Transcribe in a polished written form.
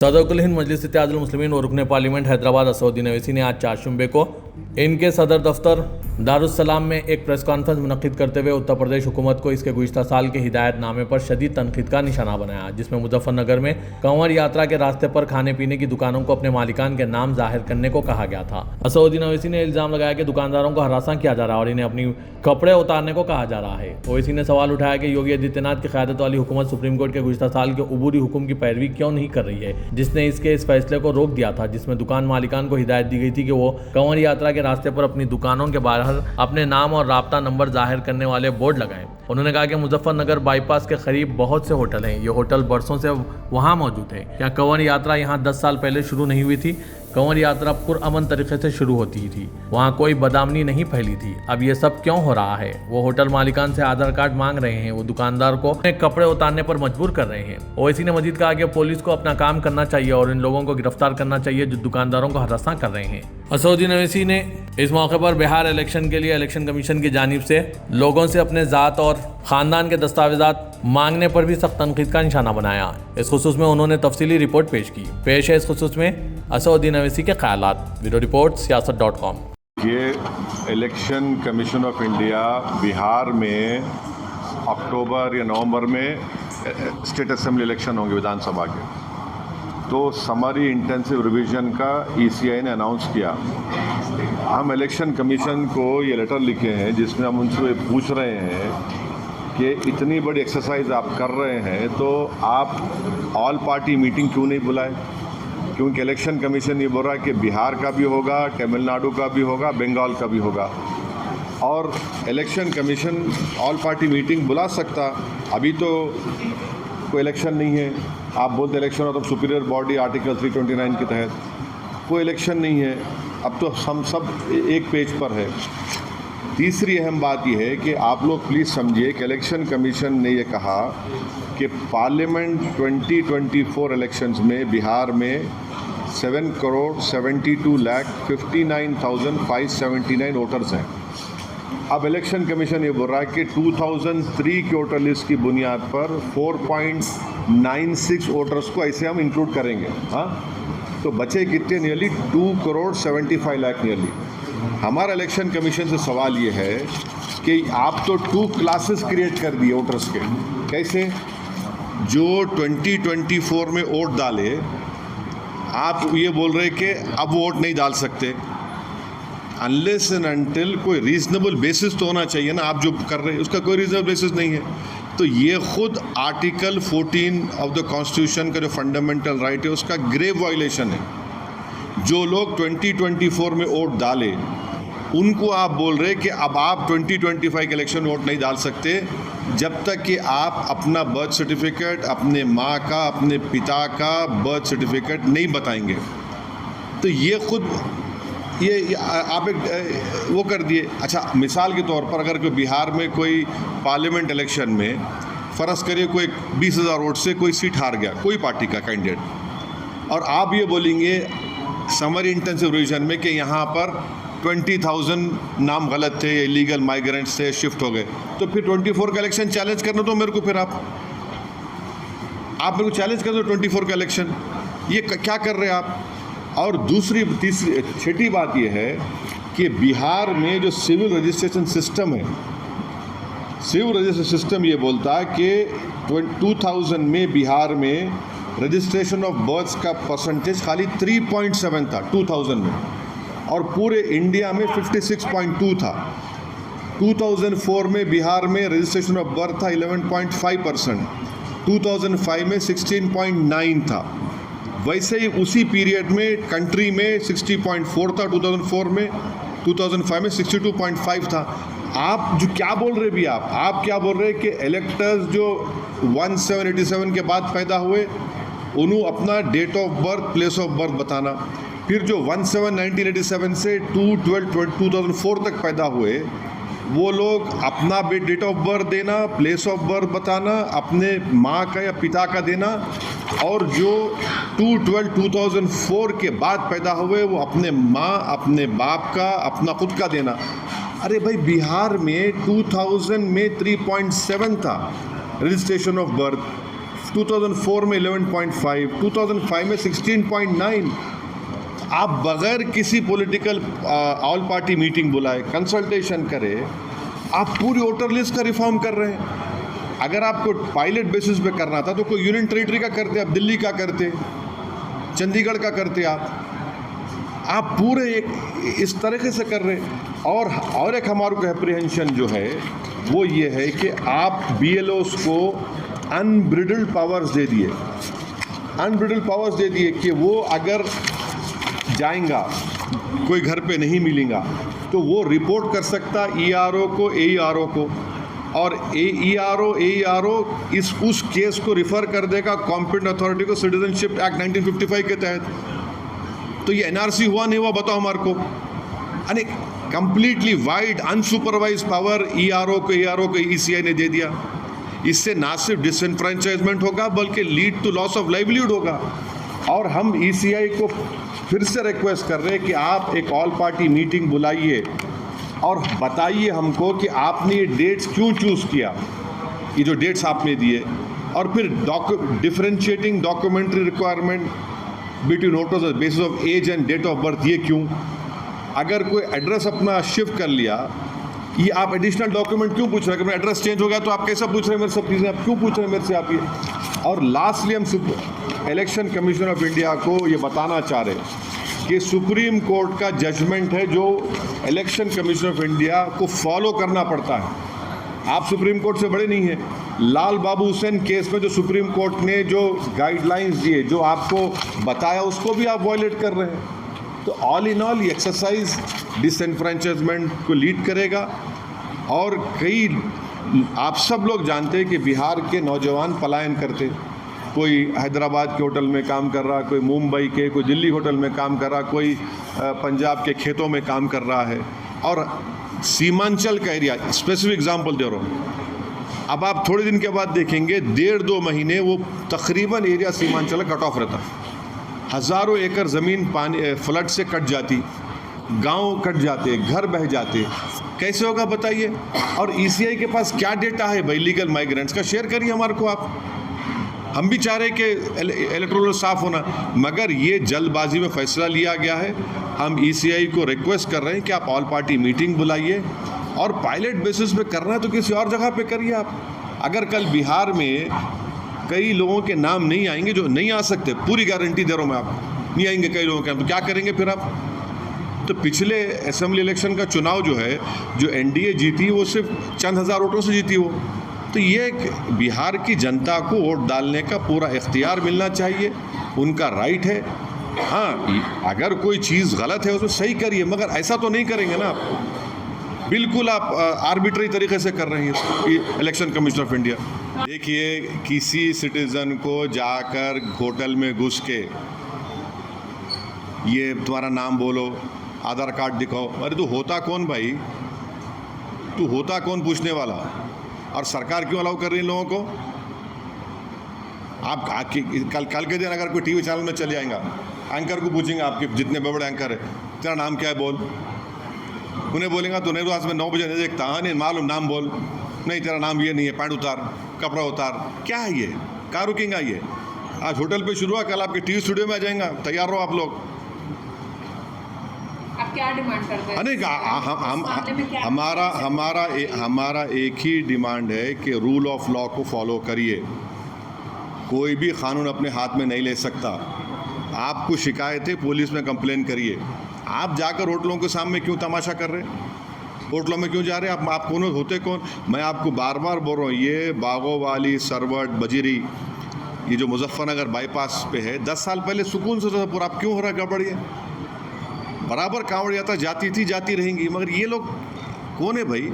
सदरुल हिंद मजलिस इत्तेहादुल मुस्लिमीन और रुकन पार्लियामेंट हैदराबाद असदुद्दीन ओवैसी ने आज चारशंबे को इनके सदर दफ्तर दारुस्सलाम में एक प्रेस कॉन्फ्रेंस मुनक्किद करते हुए उत्तर प्रदेश हुकूमत को इसके गुज़िश्ता साल के हिदायतनामे पर शदीद तनकीद का निशाना बनाया, जिसमें मुजफ्फरनगर में कंवर यात्रा के रास्ते पर खाने पीने की दुकानों को अपने मालिकान के नाम जाहिर करने को कहा गया था। असदुद्दीन ओवैसी ने इल्ज़ाम लगाया कि दुकानदारों को हरासा किया जा रहा है और इन्हें अपनी कपड़े उतारने को कहा जा रहा है। ओवैसी ने सवाल उठाया कि योगी आदित्यनाथ की क़यादत वाली हुकूमत सुप्रीम कोर्ट के गुज़िश्ता साल के उबूरी हुक्म की पैरवी क्यों नहीं कर रही है, जिसने इसके इस फैसले को रोक दिया था, जिसमें दुकान मालिकान को हिदायत दी गई थी कि वो कंवर यात्रा के रास्ते पर अपनी दुकानों के बाहर अपने नाम और राब्ता नंबर जाहिर करने वाले बोर्ड लगाएं। उन्होंने कहा कि मुजफ्फरनगर बाईपास के करीब बहुत से होटल हैं। ये होटल बरसों से वहां मौजूद है। क्या कंवर यात्रा यहां 10 साल पहले शुरू नहीं हुई थी? कंवर यात्रा पुरअमन तरीके से शुरू होती थी, वहाँ कोई बदआमनी नहीं फैली थी। अब ये सब क्यों हो रहा है? वो होटल मालिकान से आधार कार्ड मांग रहे हैं, वो दुकानदार को कपड़े उतारने पर मजबूर कर रहे हैं। ओवैसी ने मजीद कहा कि पुलिस को अपना काम करना चाहिए और इन लोगों को गिरफ्तार करना चाहिए जो दुकानदारों को हरासा कर रहे हैं। असदुद्दीन ओवैसी ने इस मौके पर बिहार इलेक्शन के लिए इलेक्शन कमीशन की जानिब से लोगों से अपने ज़ात और ख़ानदान के दस्तावेजात मांगने पर भी सख्त तनकीद का निशाना बनाया। इस खुसूस में उन्होंने तफसीली रिपोर्ट पेश है इस खुसूस में असदुद्दीन ओवैसी के ख्यालात। Bureau report siyaasat.com। ये Election Commission of India Bihar में अक्टूबर या नवंबर में स्टेट असेंबली इलेक्शन होंगे विधानसभा के, तो समरी इंटेंसिव रिवीजन का ECI ने अनाउंस किया। हम इलेक्शन कमीशन को ये लेटर लिखे हैं जिसमें हम उनसे पूछ रहे हैं कि इतनी बड़ी एक्सरसाइज आप कर रहे हैं तो आप ऑल पार्टी मीटिंग क्यों नहीं बुलाए? क्योंकि इलेक्शन कमीशन ये बोल रहा है कि बिहार का भी होगा, तमिलनाडु का भी होगा, बंगाल का भी होगा, और election commission all party meeting बुला सकता। अभी तो कोई इलेक्शन नहीं है, आप बोलते इलेक्शन हो तो सुपीरियर बॉडी आर्टिकल 329 के तहत कोई इलेक्शन नहीं है। अब तो हम सब एक पेज पर है। तीसरी अहम बात यह है कि आप लोग प्लीज़ समझिए कि इलेक्शन कमीशन ने यह कहा कि पार्लियामेंट 2024 इलेक्शंस में बिहार में 7,72,59,579 वोटर्स हैं। अब इलेक्शन कमीशन ये बोल रहा है कि 2003 के वोटर लिस्ट की बुनियाद पर 4.96 वोटर्स को ऐसे हम इंक्लूड करेंगे। हाँ, तो बचे कितने? Nearly 2,75,00,000 nearly. हमारा इलेक्शन कमीशन से सवाल ये है कि आप तो 2 क्लासेस क्रिएट कर दिए वोटर्स के। कैसे? जो 2024 में वोट डाले, आप ये बोल रहे कि अब वोट नहीं डाल सकते अनलेस एंड अनटिल कोई रीजनेबल बेसिस तो होना चाहिए ना। आप जो कर रहे हैं उसका कोई रीजनेबल बेसिस नहीं है। तो ये खुद आर्टिकल 14 ऑफ द कॉन्स्टिट्यूशन का जो फंडामेंटल राइट है उसका ग्रेव वायलेशन है। जो लोग 2024 में वोट डाले उनको आप बोल रहे कि अब आप 2025 के इलेक्शन वोट नहीं डाल सकते जब तक कि आप अपना बर्थ सर्टिफिकेट, अपने माँ का, अपने पिता का बर्थ सर्टिफिकेट नहीं बताएंगे। तो ये खुद ये आप एक वो कर दिए। अच्छा, मिसाल के तौर पर अगर कोई बिहार में कोई पार्लियामेंट इलेक्शन में फ़र्ज़ करिए कोई 20,000 वोट से कोई सीट हार गया, कोई पार्टी का कैंडिडेट, और आप ये बोलेंगे समरी इंटेंसिव रिवीजन में कि यहाँ पर 20,000 नाम गलत थे, इलीगल माइग्रेंट्स थे, शिफ्ट हो गए, तो फिर 24 का इलेक्शन चैलेंज करना तो मेरे को, फिर आप मेरे को चैलेंज कर दो 24 का इलेक्शन। ये क्या कर रहे हैं आप? और तीसरी छठी बात यह है कि बिहार में जो सिविल रजिस्ट्रेशन सिस्टम है, सिविल रजिस्ट्रेशन सिस्टम ये बोलता है कि 2000 में बिहार में रजिस्ट्रेशन ऑफ बर्थ्स का परसेंटेज खाली 3.7 था 2000 में, और पूरे इंडिया में 56.2 था। 2004 में बिहार में रजिस्ट्रेशन ऑफ बर्थ था 11.5%, 2005 में 16.9 था। वैसे ही उसी पीरियड में कंट्री में 60.4 था 2004 में, 2005 में 62.5 था। आप जो क्या बोल रहे भी आप क्या बोल रहे कि इलेक्टर्स जो 1787 के बाद पैदा हुए उन्होंने अपना date of birth, place of birth बताना, फिर जो 17/1987 से 2/12/2004 तक पैदा हुए वो लोग अपना डेट ऑफ बर्थ देना, प्लेस ऑफ बर्थ बताना, अपने माँ का या पिता का देना, और जो 2/12/2004 के बाद पैदा हुए वो अपने माँ, अपने बाप का, अपना खुद का देना। अरे भाई, बिहार में 2000 में 3.7 था रजिस्ट्रेशन ऑफ बर्थ, 2004 में 11.5, 2005 में 16.9। आप बगैर किसी पॉलिटिकल ऑल पार्टी मीटिंग बुलाए, कंसल्टेशन करे, आप पूरी वोटर लिस्ट का रिफॉर्म कर रहे हैं। अगर आपको पायलट बेसिस पे करना था तो कोई यूनियन टेरिटरी का करते, आप दिल्ली का करते, चंडीगढ़ का करते, आप पूरे इस तरीके से कर रहे। और एक हमारे को एप्रीहेंशन जो है वो ये है कि आप BLOs को अनब्रिडल्ड पावर्स दे दिए, कि वो अगर जाएगा, कोई घर पे नहीं मिलेगा तो वो रिपोर्ट कर सकता ERO को, AERO को, और ERO उस केस को रिफ़र कर देगा कॉम्पिटेंट अथॉरिटी को सिटीजनशिप एक्ट 1955 के तहत। तो ये NRC हुआ नहीं हुआ बताओ हमारे को? यानी completely wide unsupervised power ERO को ECI ने दे दिया। इससे ना सिर्फ डिसएनफ्रेंचाइजमेंट होगा बल्कि lead to loss of livelihood होगा। और हम ECI को फिर से रिक्वेस्ट कर रहे हैं कि आप एक ऑल पार्टी मीटिंग बुलाइए और बताइए हमको कि आपने ये डेट्स क्यों चूज़ किया, ये जो डेट्स आपने दिए, और फिर differentiating documentary requirement between voters basis of age and date of birth, ये क्यों? अगर कोई एड्रेस अपना शिफ्ट कर लिया, ये आप एडिशनल डॉक्यूमेंट क्यों पूछ रहे हैं? कि एड्रेस चेंज हो गया तो आप कैसा पूछ रहे हैं मेरे सब चीज़ें, आप क्यों पूछ रहे हैं मेरे से आप ये? और लास्टली हम इलेक्शन कमीशन ऑफ इंडिया को ये बताना चाह रहे हैं कि सुप्रीम कोर्ट का जजमेंट है जो इलेक्शन कमीशन ऑफ इंडिया को फॉलो करना पड़ता है। आप सुप्रीम कोर्ट से बड़े नहीं हैं। लाल बाबू हुसैन केस में जो सुप्रीम कोर्ट ने जो गाइडलाइंस दिए, जो आपको बताया, उसको भी आप वायलेट कर रहे हैं। तो ऑल इन ऑल ये एक्सरसाइज डिसएनफ्रेंचाइजमेंट को लीड करेगा। और आप सब लोग जानते हैं कि बिहार के नौजवान पलायन करते, कोई हैदराबाद के होटल में काम कर रहा, कोई मुंबई के, कोई दिल्ली होटल में काम कर रहा, कोई पंजाब के खेतों में काम कर रहा है। और सीमांचल का एरिया, स्पेसिफिक एग्जांपल दे रहा हूँ, अब आप थोड़े दिन के बाद देखेंगे 1.5-2 महीने वो तकरीबन एरिया सीमांचल कट ऑफ रहता, हज़ारों एकड़ ज़मीन पानी फ्लड से कट जाती, गांव कट जाते, घर बह जाते, कैसे होगा बताइए? और ECI के पास क्या डेटा है भाई लीगल माइग्रेंट्स का? शेयर करिए हमारे को आप। हम भी चाह रहे कि इलेक्टोरल साफ होना, मगर ये जल्दबाजी में फैसला लिया गया है। हम ECI को रिक्वेस्ट कर रहे हैं कि आप ऑल पार्टी मीटिंग बुलाइए, और पायलट बेसिस पे करना है तो किसी और जगह पे करिए आप। अगर कल बिहार में कई लोगों के नाम नहीं आएंगे, जो नहीं आ सकते, पूरी गारंटी दे रहा हूँ मैं आपको, नहीं आएंगे कई लोगों के नाम, तो क्या करेंगे फिर आप? तो पिछले असेंबली इलेक्शन का चुनाव जो है, जो NDA जीती, वो सिर्फ चंद हज़ार वोटों से जीती वो। तो ये बिहार की जनता को वोट डालने का पूरा इख्तियार मिलना चाहिए, उनका राइट है। हाँ, अगर कोई चीज़ गलत है उसमें सही करिए, मगर ऐसा तो नहीं करेंगे ना आप। बिल्कुल आप आर्बिट्री तरीके से कर रहे हैं इलेक्शन कमीशन ऑफ इंडिया। देखिए, किसी सिटीज़न को जाकर होटल में घुस के ये तुम्हारा नाम बोलो, आधार कार्ड दिखाओ, अरे तू होता कौन भाई? तू होता कौन पूछने वाला? और सरकार क्यों अलाउ कर रही है लोगों को? आप कल के दिन अगर कोई टीवी चैनल में चले जाएगा, एंकर को पूछेंगे, आपके जितने बड़े एंकर है, तेरा नाम क्या है बोल, उन्हें बोलेंगे तो नहीं, तो आज मैं 9 बजे नहीं देखता, हाँ नहीं मालूम, नाम बोल, नहीं तेरा नाम ये नहीं है, पैंट उतार, कपड़ा उतार, क्या है ये? कहाँ रुकेंगे ये? आज होटल पे शुरू हुआ, कल आपके टीवी स्टूडियो में आ जाएगा, तैयार रहो आप लोग। आप क्या डिमांड करते हैं? नहीं, हमारा एक ही डिमांड है कि रूल ऑफ लॉ को फॉलो करिए। कोई भी कानून अपने हाथ में नहीं ले सकता। आपको शिकायत है, पुलिस में कंप्लेन करिए। आप जाकर होटलों के सामने क्यों तमाशा कर रहे हैं? होटलों में क्यों जा रहे हैं? आप कौन होते कौन? मैं आपको बार बार बोल रहा हूँ, ये बागोवाली, सरवट, बजीरी, ये जो मुजफ्फरनगर बाईपास पे है, 10 साल पहले सुकून से पूरा, आप क्यों हो रहा है गड़बड़? ये बराबर कांवड़ यात्रा जाती थी, जाती रहेंगी, मगर ये लोग कौन है भाई?